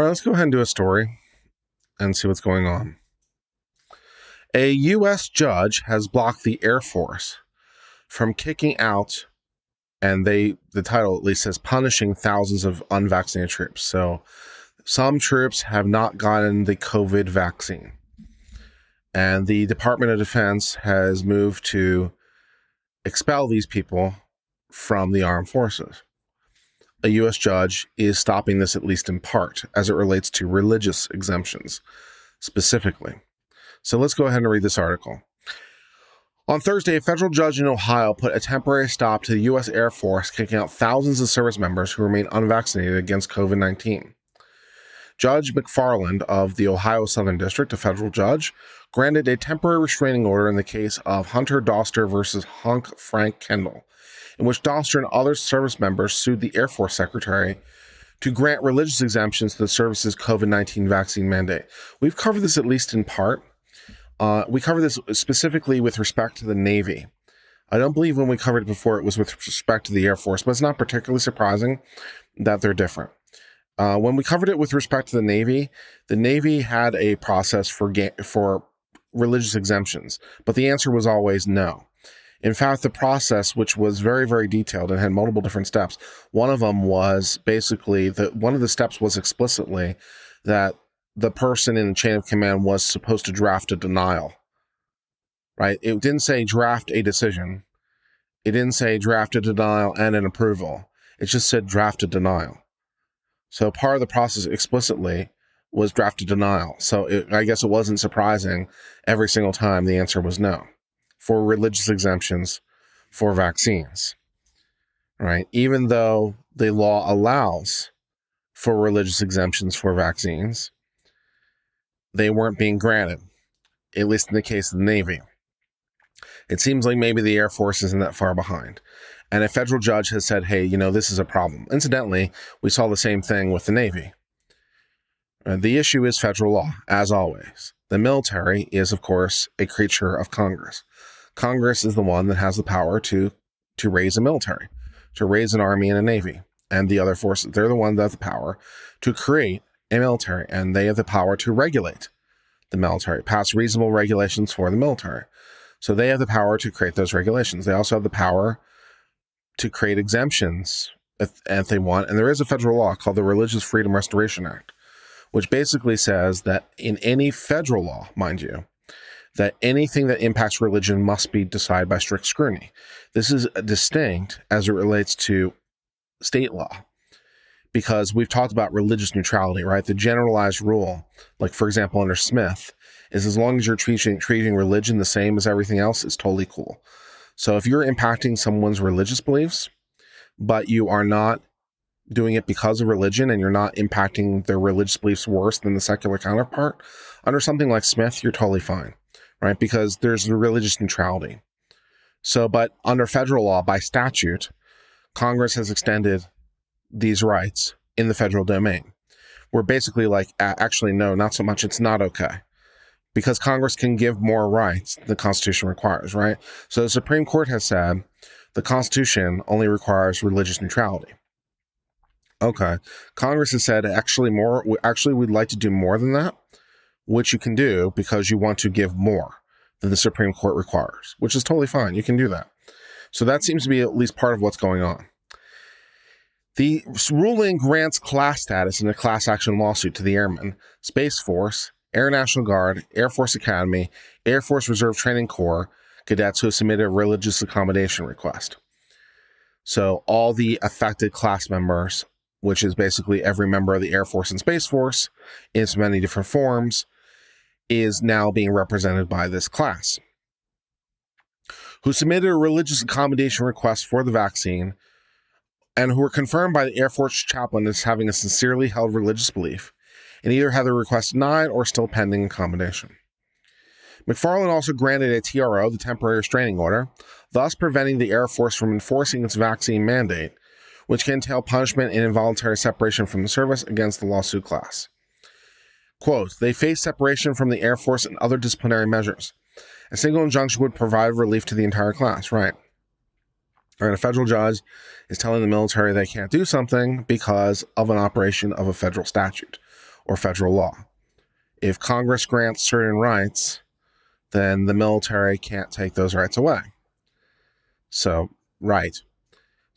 All right, let's go ahead and do a story and see what's going on. A U.S. judge has blocked the Air Force from kicking out, and the title at least says punishing thousands of unvaccinated troops. So some troops have not gotten the COVID vaccine. And the Department of Defense has moved to expel these people from the armed forces. A U.S. judge is stopping this, at least in part, as it relates to religious exemptions specifically. So let's go ahead and read this article. On Thursday, a federal judge in Ohio put a temporary stop to the U.S. Air Force kicking out thousands of service members who remain unvaccinated against COVID-19. Judge McFarland of the Ohio Southern District, a federal judge, granted a temporary restraining order in the case of Hunter Doster versus Hunk Frank Kendall, in which Doster and other service members sued the Air Force Secretary to grant religious exemptions to the service's COVID-19 vaccine mandate. We've covered this at least in part. We covered this specifically with respect to the Navy. I don't believe when we covered it before it was with respect to the Air Force, but it's not particularly surprising that they're different. When we covered it with respect to the Navy had a process for religious exemptions, but the answer was always no. In fact, the process, which was very, very detailed and had multiple different steps, one of them was basically one of the steps was explicitly that the person in the chain of command was supposed to draft a denial, right? It didn't say draft a decision. It didn't say draft a denial and an approval. It just said draft a denial. So part of the process explicitly was draft a denial. So I guess it wasn't surprising every single time the answer was no for religious exemptions for vaccines, right? Even though the law allows for religious exemptions for vaccines, they weren't being granted, at least in the case of the Navy. It seems like maybe the Air Force isn't that far behind. And a federal judge has said, hey, this is a problem. Incidentally, we saw the same thing with the Navy. The issue is federal law, as always. The military is, of course, a creature of Congress. Congress is the one that has the power to raise a military, to raise an army and a navy, and the other forces. They're the ones that have the power to create a military, and they have the power to regulate the military, pass reasonable regulations for the military. So they have the power to create those regulations. They also have the power to create exemptions if they want. And there is a federal law called the Religious Freedom Restoration Act, which basically says that in any federal law, mind you, that anything that impacts religion must be decided by strict scrutiny. This is distinct as it relates to state law, because we've talked about religious neutrality, right? The generalized rule, like for example, under Smith, is as long as you're treating religion the same as everything else, it's totally cool. So if you're impacting someone's religious beliefs, but you are not doing it because of religion and you're not impacting their religious beliefs worse than the secular counterpart, under something like Smith, you're totally fine, right? Because there's religious neutrality. So, but under federal law, by statute, Congress has extended these rights in the federal domain. We're basically like, actually, no, not so much. It's not okay. Because Congress can give more rights than the Constitution requires, right? So the Supreme Court has said the Constitution only requires religious neutrality. Okay. Congress has said actually we'd like to do more than that, which you can do because you want to give more than the Supreme Court requires, which is totally fine. You can do that. So that seems to be at least part of what's going on. The ruling grants class status in a class action lawsuit to the Airmen, Space Force, Air National Guard, Air Force Academy, Air Force Reserve Training Corps cadets who submitted a religious accommodation request. So all the affected class members, which is basically every member of the Air Force and Space Force in so many different forms, is now being represented by this class, who submitted a religious accommodation request for the vaccine and who were confirmed by the Air Force chaplain as having a sincerely held religious belief and either had their request denied or still pending accommodation. McFarland also granted a TRO, the temporary restraining order, thus preventing the Air Force from enforcing its vaccine mandate, which can entail punishment and involuntary separation from the service against the lawsuit class. Quote, they face separation from the Air Force and other disciplinary measures. A single injunction would provide relief to the entire class, right? All right, a federal judge is telling the military they can't do something because of an operation of a federal statute or federal law. If Congress grants certain rights, then the military can't take those rights away. So, right.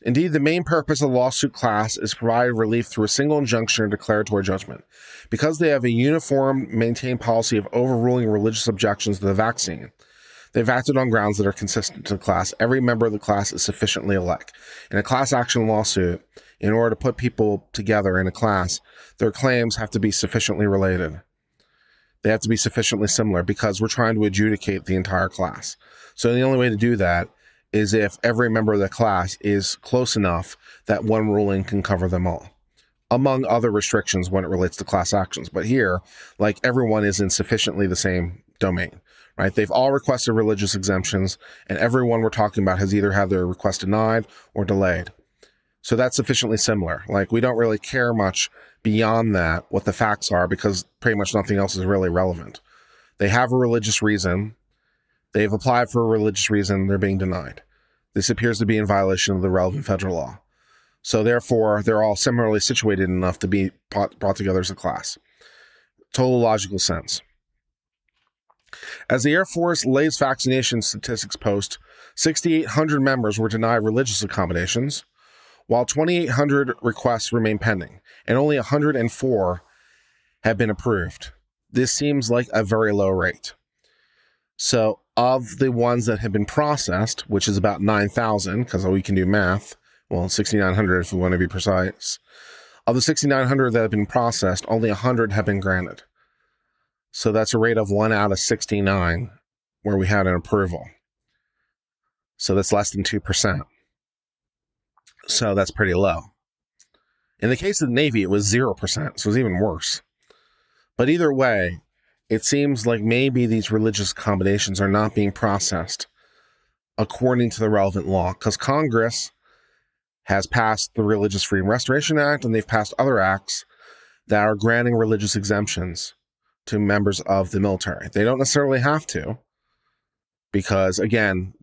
Indeed, the main purpose of the lawsuit class is to provide relief through a single injunction or declaratory judgment. Because they have a uniform, maintained policy of overruling religious objections to the vaccine, they've acted on grounds that are consistent to the class. Every member of the class is sufficiently alike. In a class action lawsuit, in order to put people together in a class, their claims have to be sufficiently related. They have to be sufficiently similar because we're trying to adjudicate the entire class. So the only way to do that is if every member of the class is close enough that one ruling can cover them all, among other restrictions when it relates to class actions. But here, like, everyone is in sufficiently the same domain, right? They've all requested religious exemptions, and everyone we're talking about has either had their request denied or delayed. So that's sufficiently similar. Like, we don't really care much beyond that what the facts are because pretty much nothing else is really relevant. They have a religious reason. They've applied for a religious reason. They're being denied. This appears to be in violation of the relevant federal law. So therefore, they're all similarly situated enough to be brought together as a class. Total logical sense. As the Air Force latest vaccination statistics post, 6,800 members were denied religious accommodations, while 2,800 requests remain pending, and only 104 have been approved. This seems like a very low rate. So of the ones that have been processed, which is about 9,000, because we can do math, well, 6,900 if we want to be precise, of the 6,900 that have been processed, only 100 have been granted. So that's a rate of 1 out of 69 where we had an approval. So that's less than 2%. So that's pretty low. In the case of the Navy, it was 0%, so it was even worse. But either way, it seems like maybe these religious accommodations are not being processed according to the relevant law, because Congress has passed the Religious Freedom Restoration Act, and they've passed other acts that are granting religious exemptions to members of the military. They don't necessarily have to, because, again,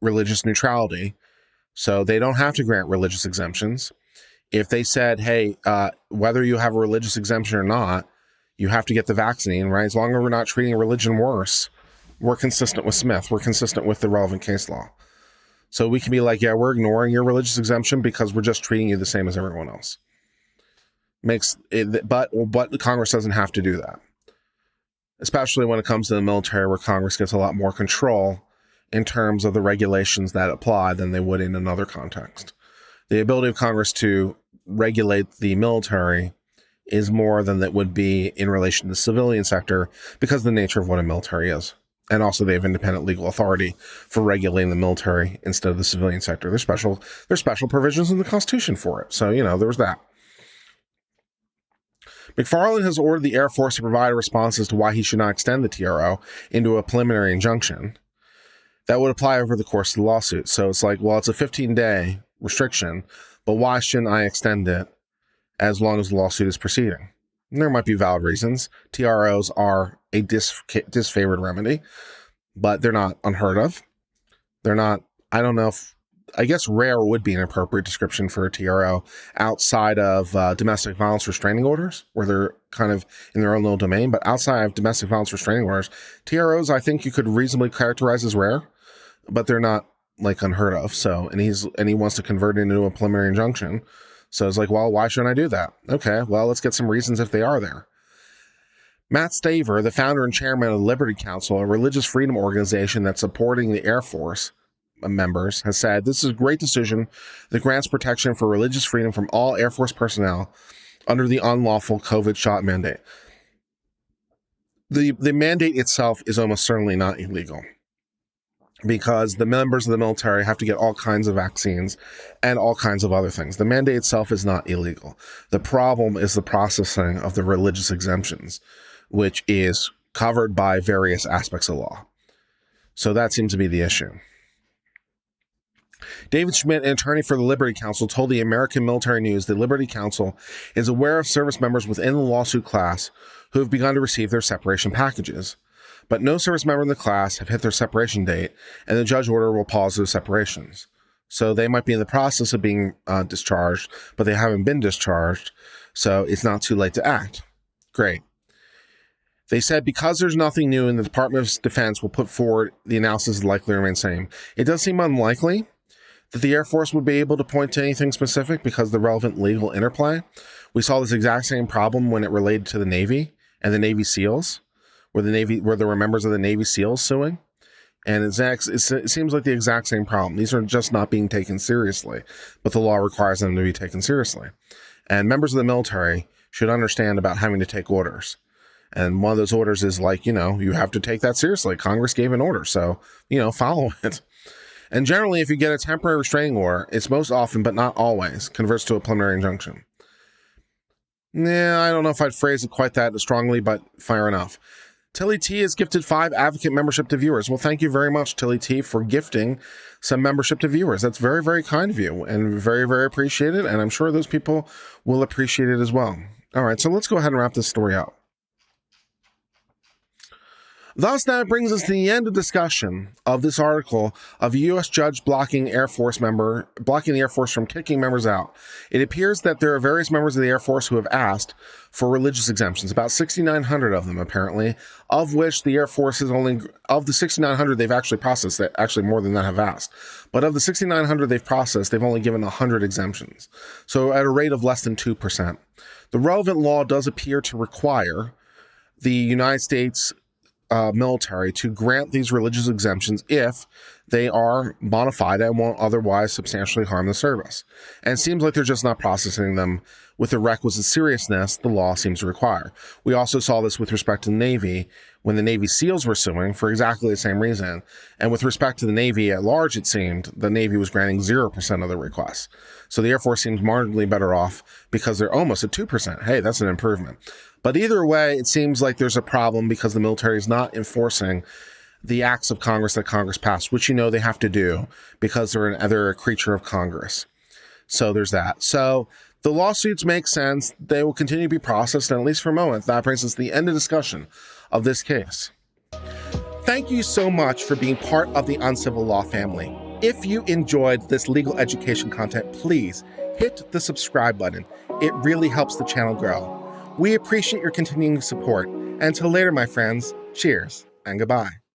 religious neutrality. So they don't have to grant religious exemptions. If they said, hey, whether you have a religious exemption or not, you have to get the vaccine, right? As long as we're not treating religion worse, we're consistent with Smith. We're consistent with the relevant case law. So we can be like, yeah, we're ignoring your religious exemption because we're just treating you the same as everyone else. But Congress doesn't have to do that, especially when it comes to the military, where Congress gets a lot more control in terms of the regulations that apply than they would in another context. The ability of Congress to regulate the military is more than that would be in relation to the civilian sector because of the nature of what a military is. And also they have independent legal authority for regulating the military instead of the civilian sector. There's special provisions in the Constitution for it. So, there was that. McFarland has ordered the Air Force to provide a response as to why he should not extend the TRO into a preliminary injunction that would apply over the course of the lawsuit. So it's like, well, it's a 15-day restriction, but why shouldn't I extend it as long as the lawsuit is proceeding? And there might be valid reasons. TROs are a disfavored remedy, but they're not unheard of. They're not, I guess rare would be an appropriate description for a TRO outside of domestic violence restraining orders, where they're kind of in their own little domain. But outside of domestic violence restraining orders, TROs, I think you could reasonably characterize as rare, but they're not like unheard of. So, and he wants to convert it into a preliminary injunction. So it's like, well, why shouldn't I do that? Okay, well, let's get some reasons if they are there. Matt Staver, the founder and chairman of the Liberty Council, a religious freedom organization that's supporting the Air Force members, has said, this is a great decision that grants protection for religious freedom from all Air Force personnel under the unlawful COVID shot mandate. The mandate itself is almost certainly not illegal, because the members of the military have to get all kinds of vaccines and all kinds of other things. The mandate itself is not illegal. The problem is the processing of the religious exemptions, which is covered by various aspects of law. So that seems to be the issue. David Schmidt, an attorney for the Liberty Council, told the American Military News the Liberty Council is aware of service members within the lawsuit class who have begun to receive their separation packages, but no service member in the class have hit their separation date, and the judge order will pause those separations. So they might be in the process of being discharged, but they haven't been discharged, so it's not too late to act. Great. They said because there's nothing new and the Department of Defense will put forward, the analysis is likely to remain the same. It does seem unlikely that the Air Force would be able to point to anything specific because of the relevant legal interplay. We saw this exact same problem when it related to the Navy and the Navy SEALs, where there were members of the Navy SEALs suing. And it seems like the exact same problem. These are just not being taken seriously, but the law requires them to be taken seriously. And members of the military should understand about having to take orders. And one of those orders is like, you have to take that seriously. Congress gave an order, so, follow it. And generally, if you get a temporary restraining order, it's most often, but not always, converts to a preliminary injunction. I don't know if I'd phrase it quite that strongly, but fair enough. Tilly T has gifted 5 advocate membership to viewers. Well, thank you very much, Tilly T, for gifting some membership to viewers. That's very, very kind of you and very, very appreciated. And I'm sure those people will appreciate it as well. All right, so let's go ahead and wrap this story up. Thus, that brings us to the end of discussion of this article of a U.S. judge blocking the Air Force from kicking members out. It appears that there are various members of the Air Force who have asked for religious exemptions, about 6,900 of them, apparently, of which the Air Force is of the 6,900 they've actually processed, that actually more than that have asked. But of the 6,900 they've processed, they've only given 100 exemptions. So at a rate of less than 2%. The relevant law does appear to require the United States military to grant these religious exemptions if they are bona fide and won't otherwise substantially harm the service. And it seems like they're just not processing them with the requisite seriousness the law seems to require. We also saw this with respect to the Navy when the Navy SEALs were suing for exactly the same reason. And with respect to the Navy at large, it seemed the Navy was granting 0% of the requests. So the Air Force seems marginally better off because they're almost at 2%. Hey, that's an improvement. But either way, it seems like there's a problem because the military is not enforcing the acts of Congress that Congress passed, which they have to do because they're a creature of Congress. So there's that. So the lawsuits make sense. They will continue to be processed, and at least for a moment, that brings us to the end of discussion of this case. Thank you so much for being part of the Uncivil Law family. If you enjoyed this legal education content, please hit the subscribe button. It really helps the channel grow. We appreciate your continuing support. Until later, my friends, cheers and goodbye.